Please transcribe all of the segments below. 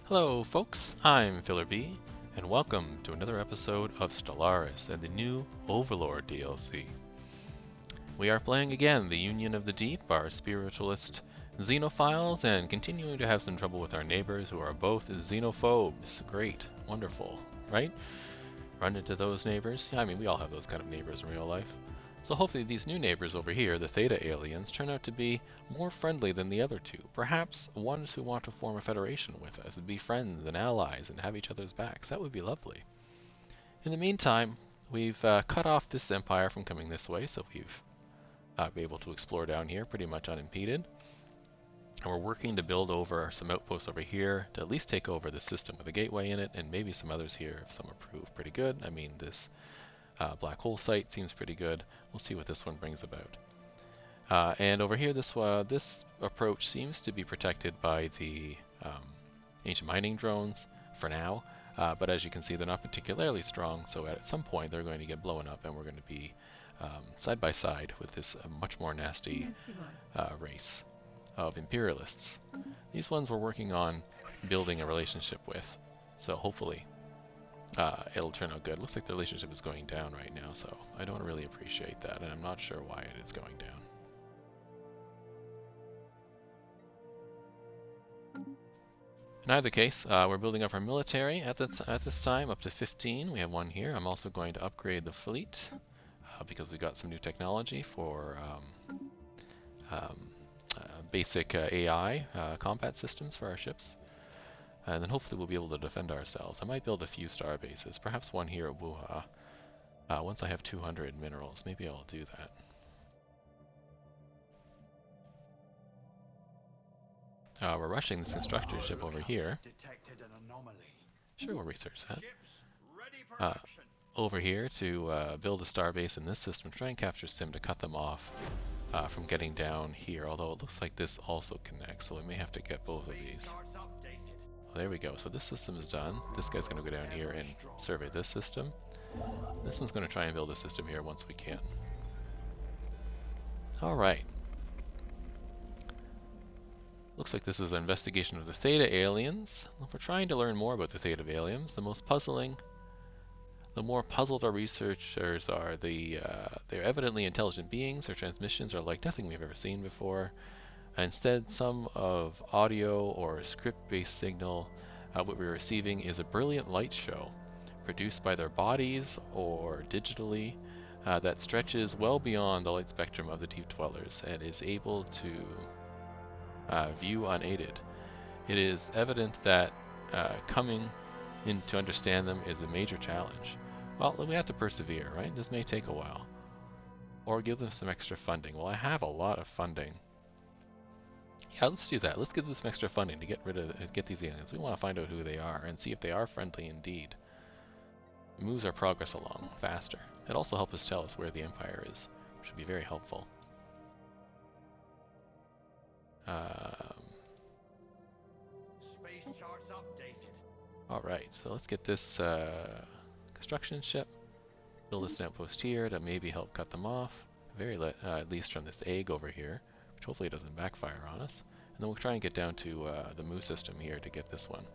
Hello folks, I'm Filler B, and welcome to another episode of Stellaris and the new Overlord DLC. We are playing again the Union of the Deep, our spiritualist xenophiles, and continuing to have some trouble with our neighbors who are both xenophobes. Great, wonderful, right? Run into those neighbors? Yeah, I mean, we all have those kind of neighbors in real life. So hopefully these new neighbors over here, the Theta aliens, turn out to be more friendly than the other two. Perhaps ones who want to form a federation with us, and be friends and allies and have each other's backs. That would be lovely. In the meantime, we've cut off this empire from coming this way, so we've been able to explore down here pretty much unimpeded. And we're working to build over some outposts over here to at least take over the system with a gateway in it, and maybe some others here if some are proved pretty good. I mean, this black hole site seems pretty good. We'll see what this one brings about. And over here, this approach seems to be protected by the ancient mining drones for now. But as you can see, they're not particularly strong, so at some point they're going to get blown up, and we're going to be side by side with this much more nasty race of imperialists. These ones we're working on building a relationship with, so hopefully it'll turn out good. Looks like the relationship is going down right now, so I don't really appreciate that, and I'm not sure why it is going down. In either case, we're building up our military at this time, up to 15. We have one here. I'm also going to upgrade the fleet because we got some new technology for basic AI combat systems for our ships. And then hopefully we'll be able to defend ourselves. I might build a few star bases, perhaps one here at Wuha. Once I have 200 minerals, maybe I'll do that. We're rushing this construction ship over here. Sure, we'll research that. Over here to build a star base in this system, try and capture Sim to cut them off from getting down here, although it looks like this also connects, so we may have to get both of these. There we go. So this system is done. This guy's going to go down here and survey this system. This one's going to try and build a system here once we can. Alright. Looks like this is an investigation of the Theta aliens. If we're trying to learn more about the Theta aliens, the more puzzled our researchers are. They're evidently intelligent beings. Their transmissions are like nothing we've ever seen before. Instead, some of audio or script-based signal, what we're receiving is a brilliant light show produced by their bodies or digitally that stretches well beyond the light spectrum of the deep dwellers and is able to view unaided. It is evident that coming in to understand them is a major challenge. Well, we have to persevere, right? This may take a while. Or give them some extra funding. Well, I have a lot of funding. Yeah, let's do that. Let's give them some extra funding to get these aliens. We want to find out who they are and see if they are friendly indeed. It moves our progress along faster. It also helps us tell us where the Empire is, which would be very helpful. Space charts updated. Alright, so let's get this construction ship. Build us an outpost here to maybe help cut them off. At least from this egg over here, which hopefully doesn't backfire on us. And then we'll try and get down to the Mu system here to get this one.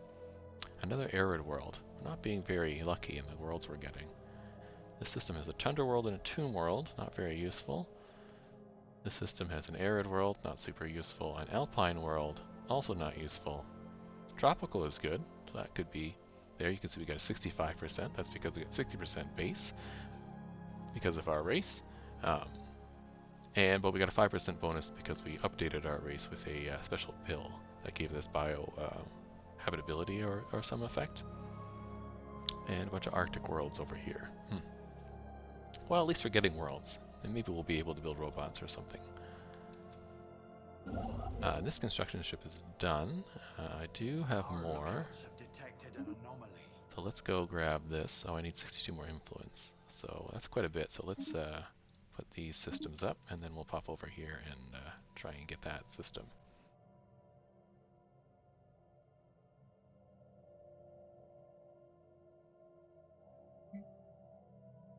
Another arid world. We're not being very lucky in the worlds we're getting. This system has a tundra world and a tomb world, not very useful. This system has an arid world, not super useful. An alpine world, also not useful. Tropical is good, so that could be there. You can see we got a 65%. That's because we got 60% base because of our race. But we got a 5% bonus because we updated our race with a special pill that gave this bio habitability or some effect. And a bunch of Arctic worlds over here. Well, at least we're getting worlds. And maybe we'll be able to build robots or something. This construction ship is done. I do have more. So let's go grab this. Oh, I need 62 more influence. So that's quite a bit. So let's put these systems up, and then we'll pop over here and try and get that system.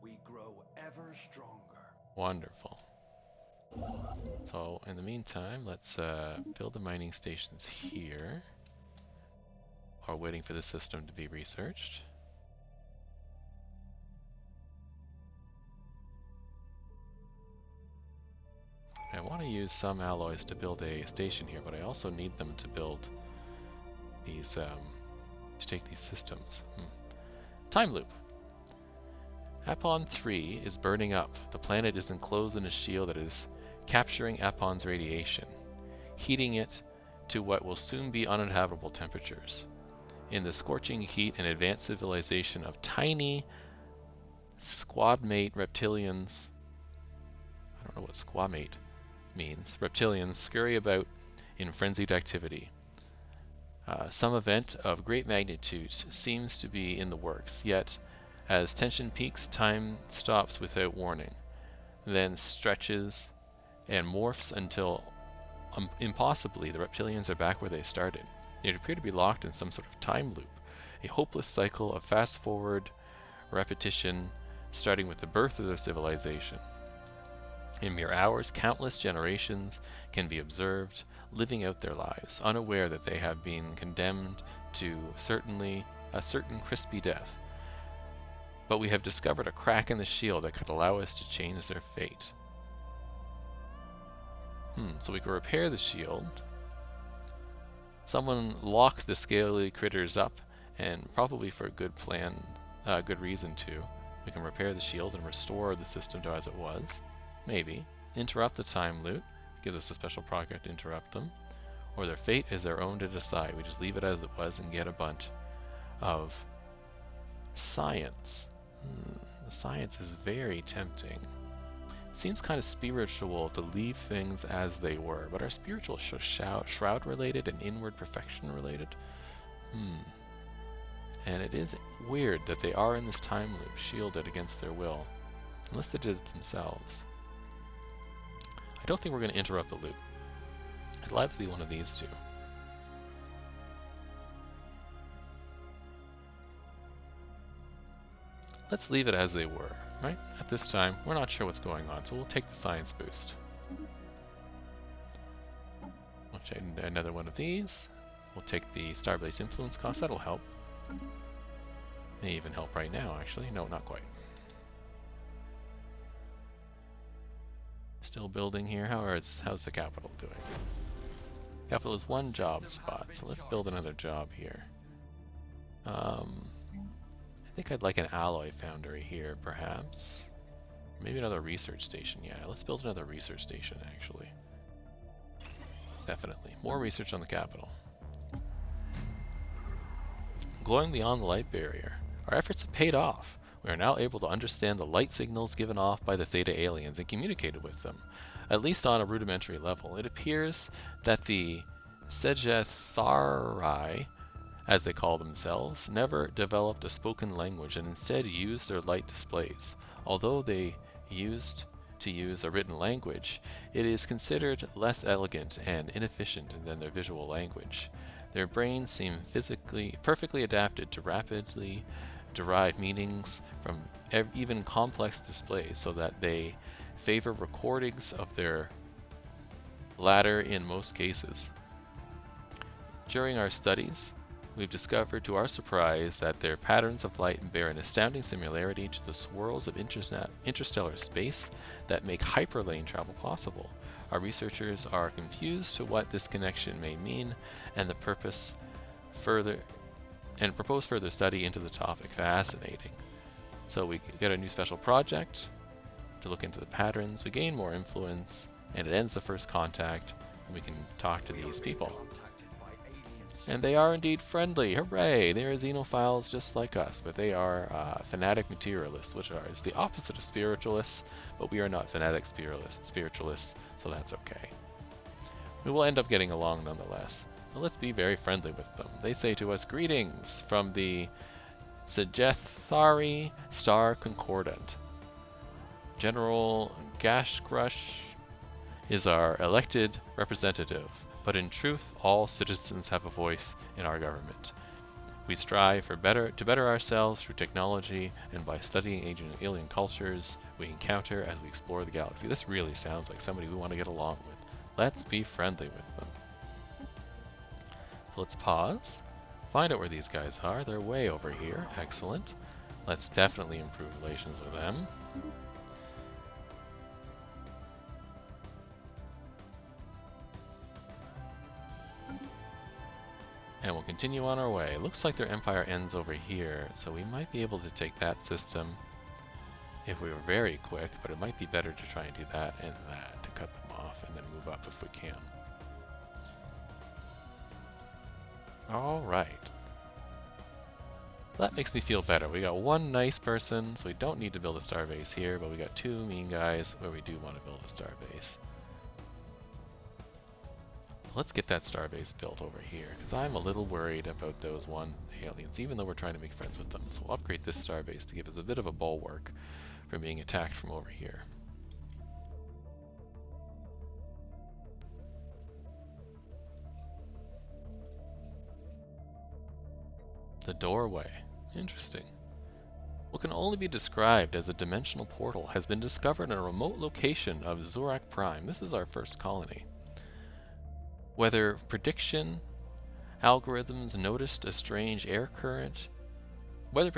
We grow ever stronger. Wonderful. So in the meantime, let's build the mining stations here. while waiting for the system to be researched. I want to use some alloys to build a station here, but I also need them to build these, to take these systems. Time loop. Apon 3 is burning up. The planet is enclosed in a shield that is capturing Apon's radiation, heating it to what will soon be uninhabitable temperatures. In the scorching heat, an advanced civilization of tiny squadmate reptilians, I don't know what squadmate means, reptilians scurry about in frenzied activity. Some event of great magnitude seems to be in the works, yet as tension peaks, time stops without warning, then stretches and morphs until impossibly the reptilians are back where they started. They appear to be locked in some sort of time loop, a hopeless cycle of fast-forward repetition starting with the birth of their civilization. In mere hours, countless generations can be observed living out their lives, unaware that they have been condemned to a certain crispy death. But we have discovered a crack in the shield that could allow us to change their fate. So we can repair the shield. Someone locked the scaly critters up, and probably for a good reason too. We can repair the shield and restore the system to as it was. Maybe. Interrupt the time loop. Gives us a special project to interrupt them. Or their fate is their own to decide. We just leave it as it was and get a bunch of science. The science is very tempting. Seems kind of spiritual to leave things as they were, but are spiritual shroud related and inward perfection related? And it is weird that they are in this time loop, shielded against their will. Unless they did it themselves. I don't think we're going to interrupt the loop. It'll either be one of these two. Let's leave it as they were, right? At this time, we're not sure what's going on, so we'll take the science boost. We'll check another one of these. We'll take the Starblaze influence cost, that'll help. May even help right now, actually. No, not quite. Still building here. How's the capital doing? Capital is one job spot, so let's build another job here. I think I'd like an alloy foundry here, perhaps. Maybe another research station. Yeah, let's build another research station, actually. Definitely. More research on the capital. Glowing beyond the light barrier. Our efforts have paid off. We are now able to understand the light signals given off by the Theta aliens and communicated with them, at least on a rudimentary level. It appears that the Sejathari, as they call themselves, never developed a spoken language and instead used their light displays. Although they used to use a written language, it is considered less elegant and inefficient than their visual language. Their brains seem perfectly adapted to rapidly derive meanings from even complex displays, so that they favor recordings of their latter in most cases. During our studies, we've discovered to our surprise that their patterns of light bear an astounding similarity to the swirls of interstellar space that make hyperlane travel possible. Our researchers are confused to what this connection may mean and propose further study into the topic. Fascinating. So we get a new special project to look into the patterns, we gain more influence, and it ends the first contact, and we can talk to these people. And they are indeed friendly. Hooray! They are xenophiles just like us, but they are fanatic materialists, which is the opposite of spiritualists, but we are not fanatic spiritualists, so that's okay. We will end up getting along nonetheless. So let's be very friendly with them. They say to us, "Greetings from the Sejathari Star Concordant. General Gashgrush is our elected representative, but in truth, all citizens have a voice in our government. We strive to better ourselves through technology and by studying ancient alien cultures we encounter as we explore the galaxy." This really sounds like somebody we want to get along with. Let's be friendly with them. So let's pause. Find out where these guys are. They're way over here. Excellent. Let's definitely improve relations with them. And we'll continue on our way. It looks like their empire ends over here, so we might be able to take that system if we were very quick, but it might be better to try and do that and that to cut them off and then move up if we can. Alright. That makes me feel better. We got one nice person, so we don't need to build a starbase here, but we got two mean guys where we do want to build a starbase. Let's get that starbase built over here, because I'm a little worried about those one aliens, even though we're trying to make friends with them. So we'll upgrade this starbase to give us a bit of a bulwark from being attacked from over here. The doorway. Interesting. What can only be described as a dimensional portal has been discovered in a remote location of Zorak Prime. This is our first colony. Whether prediction algorithms noticed a strange air current, which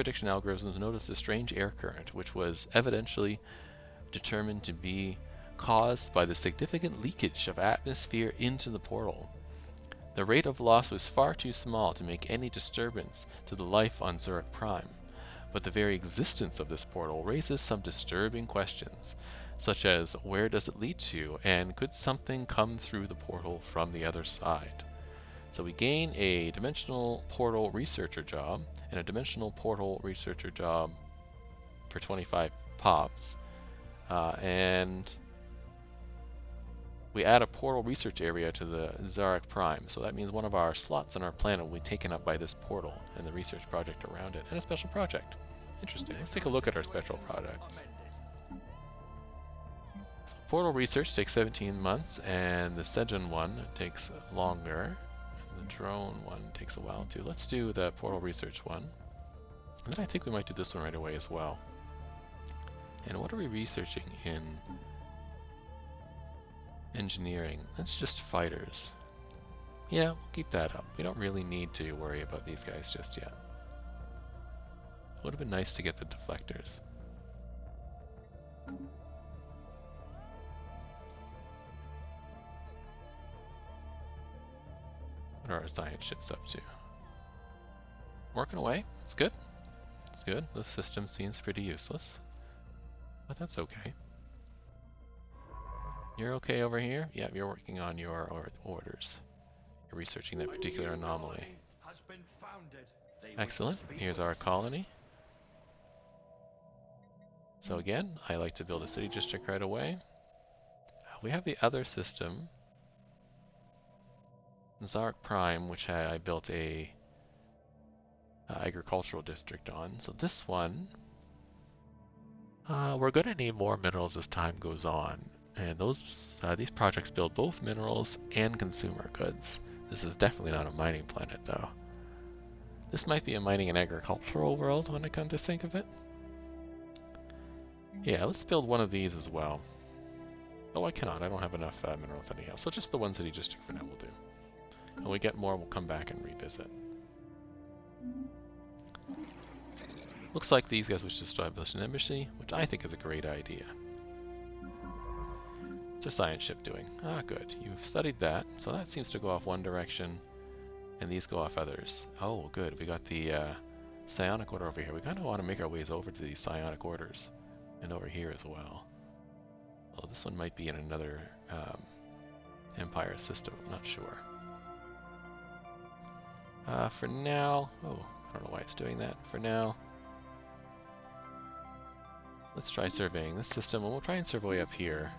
was evidentially determined to be caused by the significant leakage of atmosphere into the portal. The rate of loss was far too small to make any disturbance to the life on Zorak Prime, but the very existence of this portal raises some disturbing questions, such as where does it lead to, and could something come through the portal from the other side? So we gain a dimensional portal researcher job and a dimensional portal researcher job for 25 pops, and we add a portal research area to the Zorak Prime, so that means one of our slots on our planet will be taken up by this portal and the research project around it, and a special project. Interesting. Let's take a look at our special projects. Portal research takes 17 months, and the Sejan one takes longer. The drone one takes a while too. Let's do the portal research one. And then I think we might do this one right away as well. And what are we researching in engineering? That's just fighters. Yeah, we'll keep that up. We don't really need to worry about these guys just yet. It would have been nice to get the deflectors. What are our science ships up to? Working away. It's good. It's good. The system seems pretty useless, but that's okay. You're okay over here? Yeah, you're working on your orders. You're researching that particular anomaly. Excellent. Here's our colony. So again, I like to build a city district right away. We have the other system, Zorak Prime, which I built a agricultural district on. So this one, we're going to need more minerals as time goes on. And these projects build both minerals and consumer goods. This is definitely not a mining planet, though. This might be a mining and agricultural world when I come to think of it. Yeah, let's build one of these as well. Oh, I cannot. I don't have enough minerals anyhow. So just the one city district for now will do. When we get more, we'll come back and revisit. Looks like these guys wish to establish an embassy, which I think is a great idea. What's our science ship doing? Ah, good. You've studied that, so that seems to go off one direction, and these go off others. Oh, good. We got the psionic order over here. We kind of want to make our ways over to these psionic orders, and over here as well. Oh, this one might be in another empire system. I'm not sure. For now, oh, I don't know why it's doing that. For now, let's try surveying this system, and we'll try and survey up here.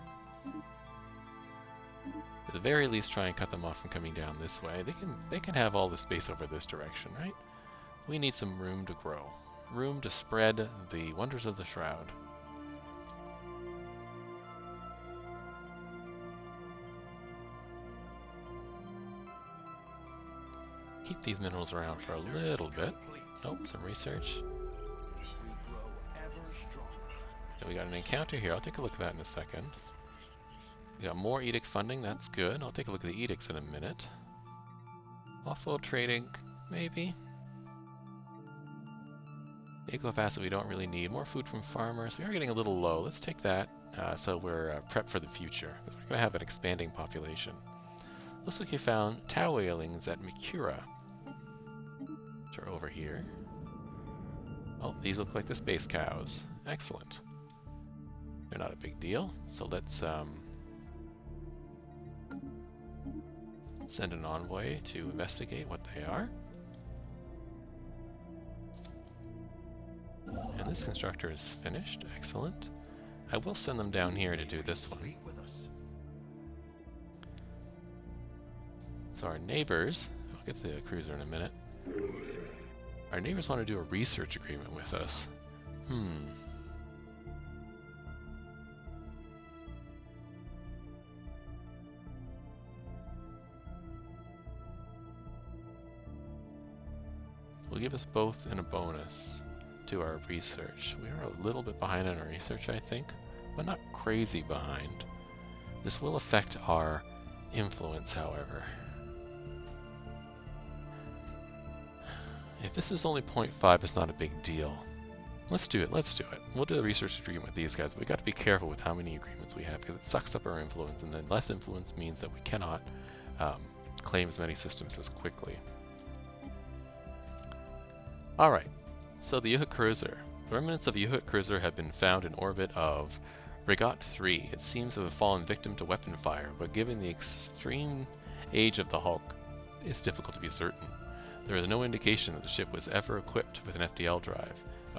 At the very least, try and cut them off from coming down this way. They can have all the space over this direction, right? We need some room to grow, room to spread the wonders of the Shroud. Keep these minerals around for a little bit. Nope, some research. Yeah, we got an encounter here. I'll take a look at that in a second. We got more edict funding. That's good. I'll take a look at the edicts in a minute. Offload trading, maybe. Eco acid we don't really need. More food from farmers. We are getting a little low. Let's take that so we're prepped for the future, because we're going to have an expanding population. Looks like you found tau whalings at Mikura, which are over here. Oh, these look like the space cows. Excellent. They're not a big deal, so let's send an envoy to investigate what they are. And this constructor is finished. Excellent. I will send them down here to do this one. So our neighbors, I'll get the cruiser in a minute. Our neighbors want to do a research agreement with us. Will give us both in a bonus to our research. We are a little bit behind on our research, I think, but not crazy behind. This will affect our influence, however. If this is only 0.5, it's not a big deal. Let's do it, let's do it. We'll do a research agreement with these guys, but we got to be careful with how many agreements we have, because it sucks up our influence, and then less influence means that we cannot claim as many systems as quickly. Alright, so the Yuhut cruiser. The remnants of a Yuhut cruiser have been found in orbit of Rigot 3. It seems to have fallen victim to weapon fire, but given the extreme age of the Hulk, it's difficult to be certain. There is no indication that the ship was ever equipped with an FDL drive.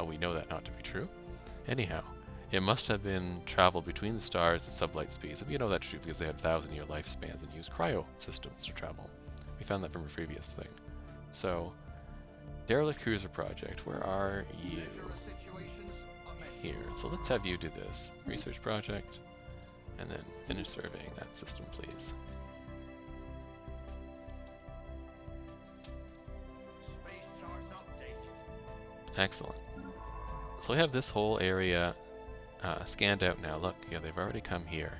We know that not to be true. Anyhow, it must have been traveled between the stars at sublight speeds. And we know that's true because they had 1,000-year lifespans and used cryo systems to travel. We found that from a previous thing. So, Derelict Cruiser Project, where are you? Here. So let's have you do this. Research project, and then finish surveying that system, please. Space charts updated. Excellent. So we have this whole area scanned out now. Look, yeah, they've already come here.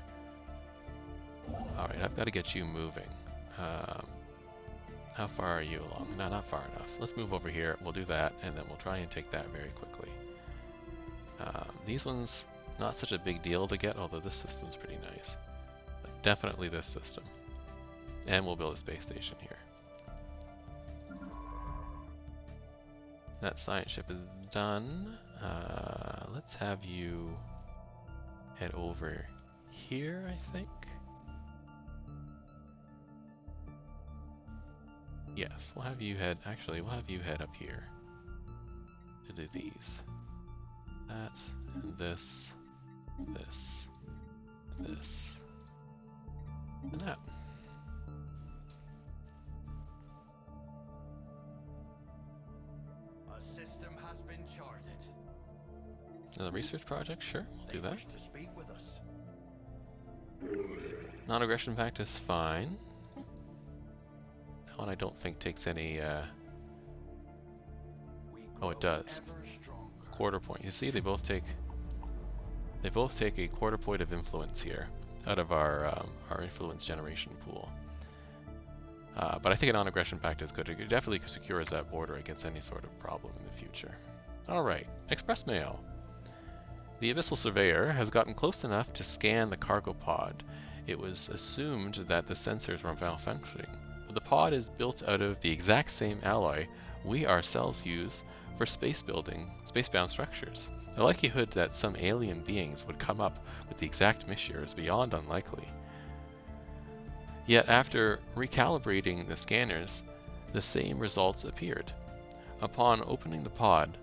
Alright, I've got to get you moving. How far are you along? No, not far enough. Let's move over here. We'll do that, and then we'll try and take that very quickly. These ones, not such a big deal to get, although this system's pretty nice. But definitely this system. And we'll build a space station here. That science ship is done. Let's have you head over here, I think. Yes, we'll have you head, actually, we'll have you head up here to do these. That, and this, this, this, and that. A system has been charted. Another research project? Sure, we'll do They that. wish to speak with us. Non-aggression pact is fine. That one I don't think takes any, oh, it does. Quarter point. You see, they both take a quarter point of influence here out of our influence generation pool. But I think a non-aggression pact is good. It definitely secures that border against any sort of problem in the future. Alright, express mail. The Abyssal Surveyor has gotten close enough to scan the cargo pod. It was assumed that the sensors were malfunctioning. But the pod is built out of the exact same alloy we ourselves use for space-bound structures. The likelihood that some alien beings would come up with the exact mixture is beyond unlikely. Yet after recalibrating the scanners, the same results appeared. Upon opening the pod,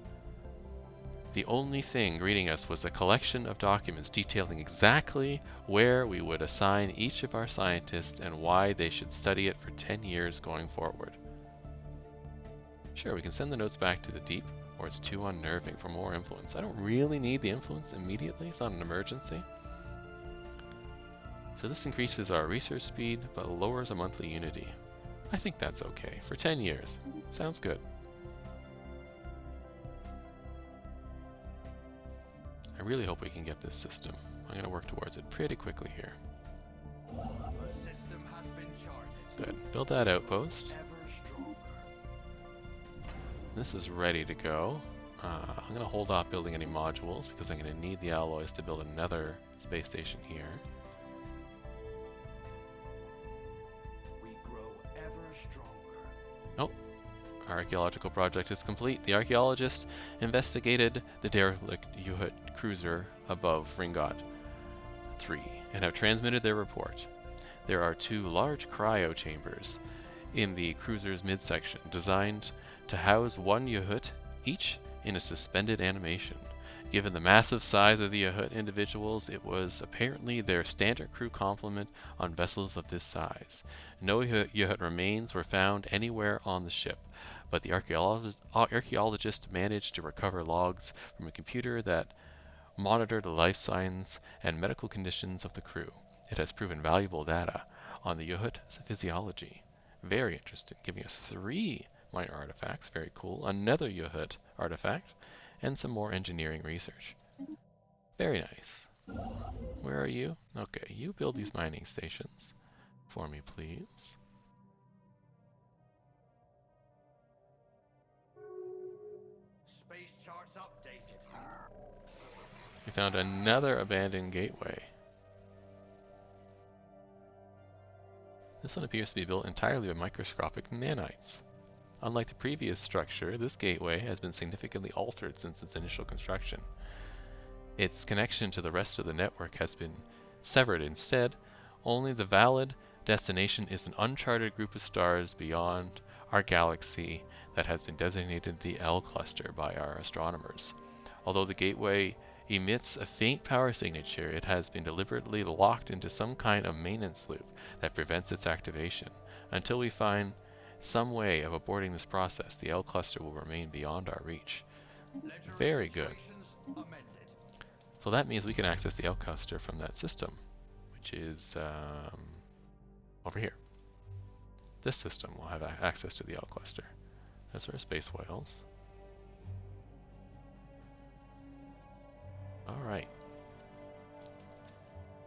the only thing greeting us was a collection of documents detailing exactly where we would assign each of our scientists and why they should study it for 10 years going forward. Sure, we can send the notes back to the deep, or it's too unnerving for more influence. I don't really need the influence immediately, it's not an emergency. So this increases our research speed, but lowers our monthly unity. I think that's okay, for 10 years. Sounds good. I really hope we can get this system. I'm going to work towards it pretty quickly here. A system has been charted. Good. Build that outpost. Ever stronger. This is ready to go. I'm going to hold off building any modules because I'm going to need the alloys to build another space station here. We grow ever stronger. Oh, our archaeological project is complete. The archaeologists investigated the derelict U-Hut cruiser above Ringot 3 and have transmitted their report. There are 2 large cryo chambers in the cruiser's midsection, designed to house 1 U-Hut, each in a suspended animation. Given the massive size of the U-Hut individuals, it was apparently their standard crew complement on vessels of this size. No U-Hut remains were found anywhere on the ship, but the archaeologist managed to recover logs from a computer that monitored the life signs and medical conditions of the crew. It has proven valuable data on the U-Hut's physiology. Very interesting, giving us 3 minor artifacts, very cool, another U-Hut artifact, and some more engineering research. Very nice. Where are you? Okay, you build these mining stations for me, please. Space charts updated. We found another abandoned gateway. This one appears to be built entirely by microscopic nanites. Unlike the previous structure, this gateway has been significantly altered since its initial construction. Its connection to the rest of the network has been severed. Instead, only the valid destination is an uncharted group of stars beyond our galaxy that has been designated the L cluster by our astronomers. Although the gateway emits a faint power signature, it has been deliberately locked into some kind of maintenance loop that prevents its activation. Until we find some way of aborting this process, the L cluster will remain beyond our reach. Very good. So that means we can access the L cluster from that system, which is over here. This system will have access to the L cluster. That's our space whales. Alright.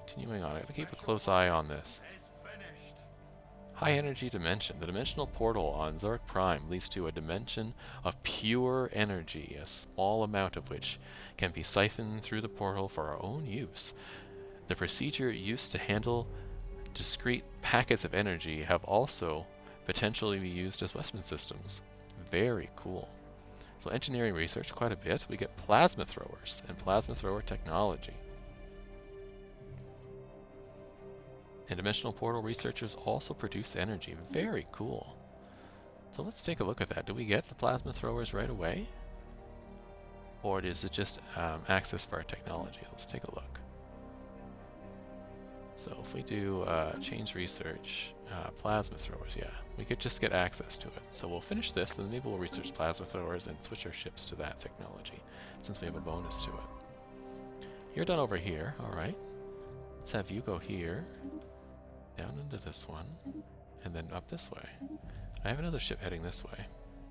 Continuing on, I gotta keep a close eye on this. High energy dimension. The dimensional portal on Zork Prime leads to a dimension of pure energy, a small amount of which can be siphoned through the portal for our own use. The procedure used to handle discrete packets of energy have also potentially be used as weapon systems. Very cool. So engineering research, quite a bit. We get plasma throwers and plasma thrower technology. And dimensional portal researchers also produce energy. Very cool. So let's take a look at that. Do we get the plasma throwers right away? Or is it just access for our technology? Let's take a look. So if we do change research, plasma throwers, yeah, we could just get access to it. So we'll finish this, and then maybe we'll research plasma throwers and switch our ships to that technology, since we have a bonus to it. You're done over here, alright. Let's have you go here, down into this one, and then up this way. I have another ship heading this way,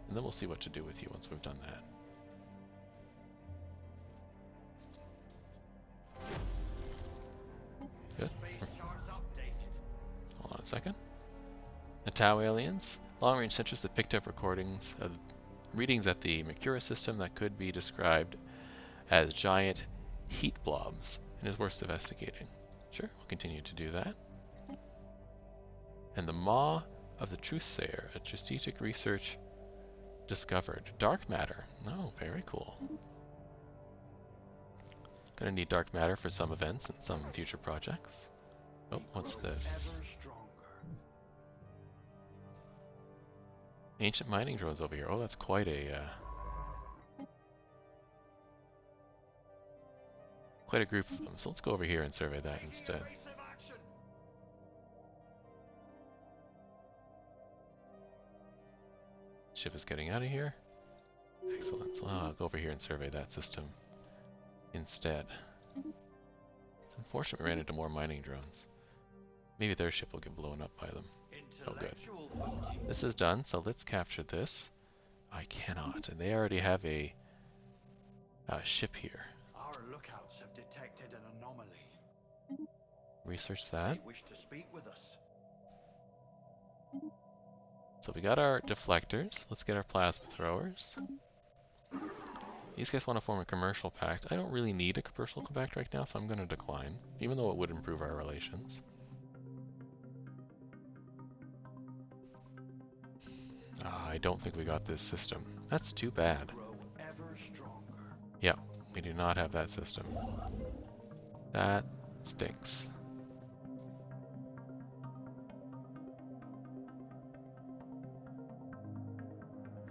and then we'll see what to do with you once we've done that. Good. Hold on a second. The Tau aliens. Long-range sensors have picked up readings at the Mercura system that could be described as giant heat blobs, and is worth investigating. Sure, we'll continue to do that. And the Maw of the Truthsayer, a strategic research discovered. Dark matter. Oh, very cool. Gonna need dark matter for some events and some future projects. Oh, what's this? Ancient mining drones over here. Oh, that's quite a group of them. So let's go over here and survey that instead. Ship is getting out of here. Excellent. So I'll go over here and survey that system instead. It's unfortunate we ran into more mining drones. Maybe their ship will get blown up by them. Oh, good. This is done, so let's capture this. I cannot, and they already have a ship here. Our lookouts have detected an anomaly. Research that. They wish to speak with us. So we got our deflectors. Let's get our plasma throwers. These guys want to form a commercial pact. I don't really need a commercial pact right now, so I'm going to decline, even though it would improve our relations. I don't think we got this system. That's too bad. Grow ever stronger. Yeah, we do not have that system. That stinks.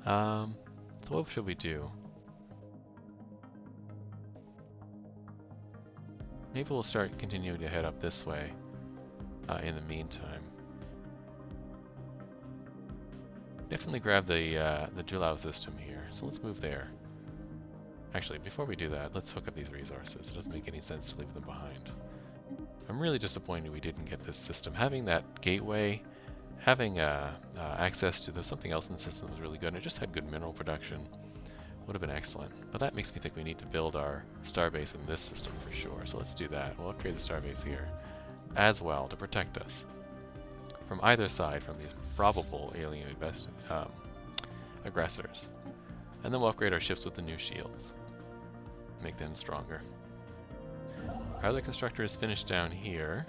So what should we do? Maybe we'll start continuing to head up this way in the meantime. Definitely grab the Julau system here, so let's move there. Actually, before we do that, let's hook up these resources. It doesn't make any sense to leave them behind. I'm really disappointed we didn't get this system. Having that gateway, having access to something else in the system was really good, and it just had good mineral production. Would have been excellent. But that makes me think we need to build our starbase in this system for sure. So let's do that. We'll upgrade the starbase here as well to protect us from either side from these probable alien aggressors. And then we'll upgrade our ships with the new shields. Make them stronger. Our other constructor is finished down here.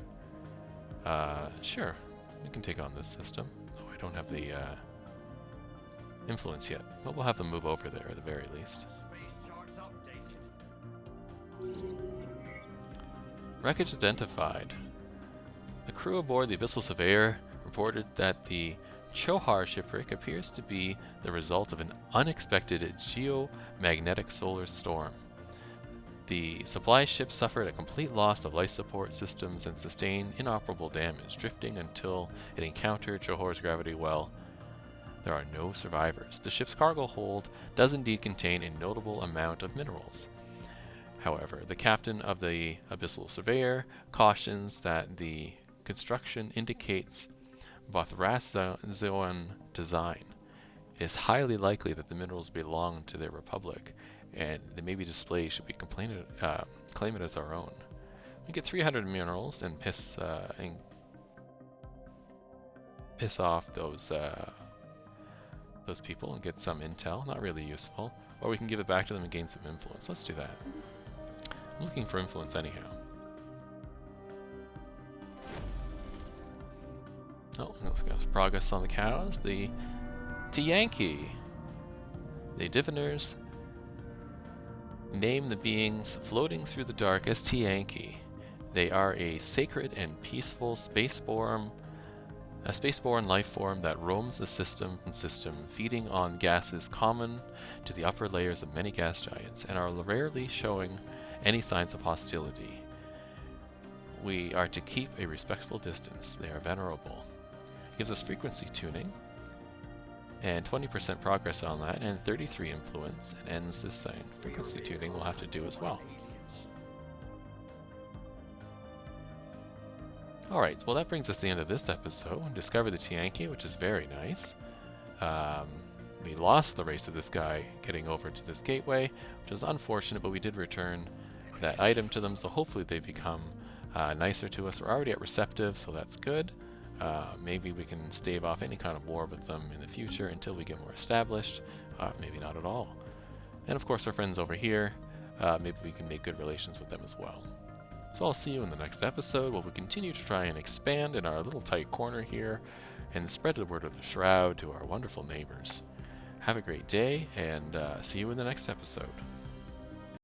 Sure, we can take on this system. Oh, I don't have the influence yet, but we'll have them move over there at the very least. Space charts updated. Wreckage identified. The crew aboard the Abyssal Surveyor reported that the Chohar shipwreck appears to be the result of an unexpected geomagnetic solar storm. The supply ship suffered a complete loss of life support systems and sustained inoperable damage, drifting until it encountered Chohar's gravity well. There are no survivors. The ship's cargo hold does indeed contain a notable amount of minerals. However, the captain of the Abyssal Surveyor cautions that the construction indicates Bothrazoan design. It is highly likely that the minerals belong to their republic, and they may be displayed should we claim it as our own. We get 300 minerals and piss off those people and get some intel. Not really useful. Or we can give it back to them and gain some influence. Let's do that. I'm looking for influence anyhow. Oh, let's go. Progress on the cows. The Tiyanki. The diviners name the beings floating through the dark as Tiyanki. They are a sacred and peaceful spaceborne life form that roams the system, feeding on gases common to the upper layers of many gas giants, and are rarely showing any signs of hostility. We are to keep a respectful distance. They are venerable. It gives us frequency tuning, and 20% progress on that, and 33 influence, and ends this thing. Frequency tuning we'll have to do as well. Alright, well that brings us to the end of this episode. We discovered the Tiyanki, which is very nice. We lost the race of this guy getting over to this gateway, which is unfortunate, but we did return that item to them, so hopefully they become nicer to us. We're already at receptive, so that's good. Maybe we can stave off any kind of war with them in the future until we get more established. Maybe not at all. And of course our friends over here, maybe we can make good relations with them as well. So I'll see you in the next episode where we continue to try and expand in our little tight corner here and spread the word of the Shroud to our wonderful neighbors. Have a great day, and see you in the next episode.